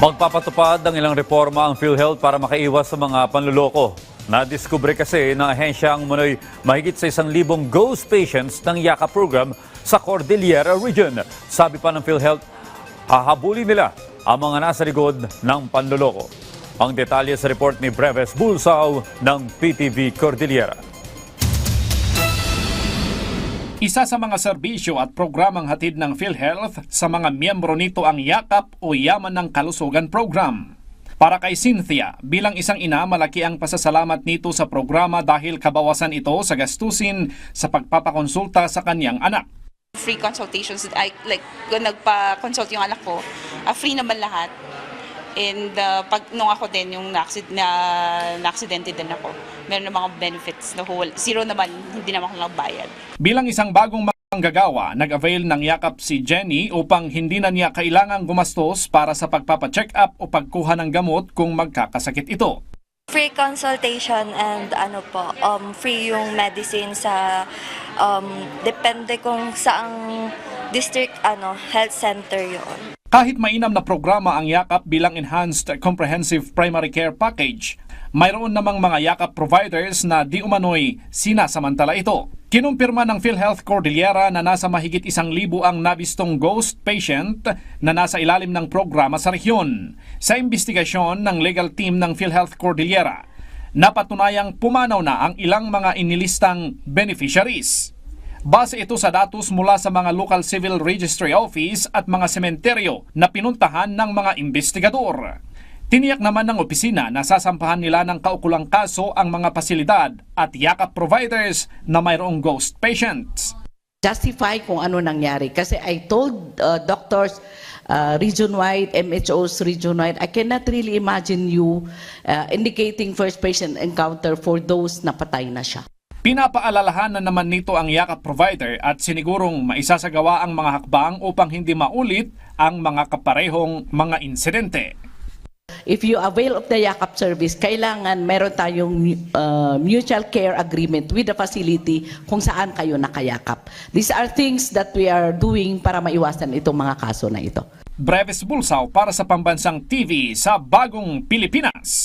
Magpapatupad ng ilang reforma ang PhilHealth para makaiwas sa mga panluloko. Nadiskubre kasi ng ahensya ang manoy mahigit sa 1,000 ghost patients ng YAKA program sa Cordillera Region. Sabi pa ng PhilHealth, hahabulin nila ang mga nasa likod ng panluloko. Ang detalye sa report ni Breves Bulsaw ng PTV Cordillera. Isa sa mga serbisyo at programang hatid ng PhilHealth sa mga miyembro nito ang YAKAP o Yaman ng Kalusugan Program. Para kay Cynthia, bilang isang ina, malaki ang pasasalamat nito sa programa dahil kabawasan ito sa gastusin sa pagpapakonsulta sa kanyang anak. Free consultations, kung nagpa-consult yung anak ko, free naman lahat. And nung ako din, yung na-aksidente din ako, meron na mga benefits na zero naman, hindi naman ako nagbayad. Bilang isang bagong manggagawa, nag-avail ng YAKAP si Jenny upang hindi na niya kailangang gumastos para sa pagpapacheck up o pagkuha ng gamot kung magkakasakit ito. Free consultation and free yung medicine sa depende kung saang district health center yun. Kahit mainam na programa ang YAKAP bilang Enhanced Comprehensive Primary Care Package, mayroon namang mga YAKAP providers na di umano'y sinasamantala ito. Kinumpirma ng PhilHealth Cordillera na nasa mahigit 1,000 ang nabistong ghost patient na nasa ilalim ng programa sa rehiyon. Sa investigasyon ng legal team ng PhilHealth Cordillera, napatunayang pumanaw na ang ilang mga inilistang beneficiaries. Base ito sa datos mula sa mga local civil registry office at mga sementeryo na pinuntahan ng mga investigador. Tiniyak naman ng opisina na sasampahan nila ng kaukulang kaso ang mga pasilidad at YAKAP providers na mayroong ghost patients. Justify kung ano nangyari. Kasi I told doctors region-wide, MHOs region-wide, I cannot really imagine you indicating first patient encounter for those na patay na siya. Pinapaalalahanan naman nito ang YAKAP provider at sinigurong maisasagawa ang mga hakbang upang hindi maulit ang mga kaparehong mga insidente. If you avail of the YAKAP service, kailangan meron tayong mutual care agreement with the facility kung saan kayo nakayakap. These are things that we are doing para maiwasan itong mga kaso na ito. Breves Bulsaw para sa Pambansang TV sa Bagong Pilipinas.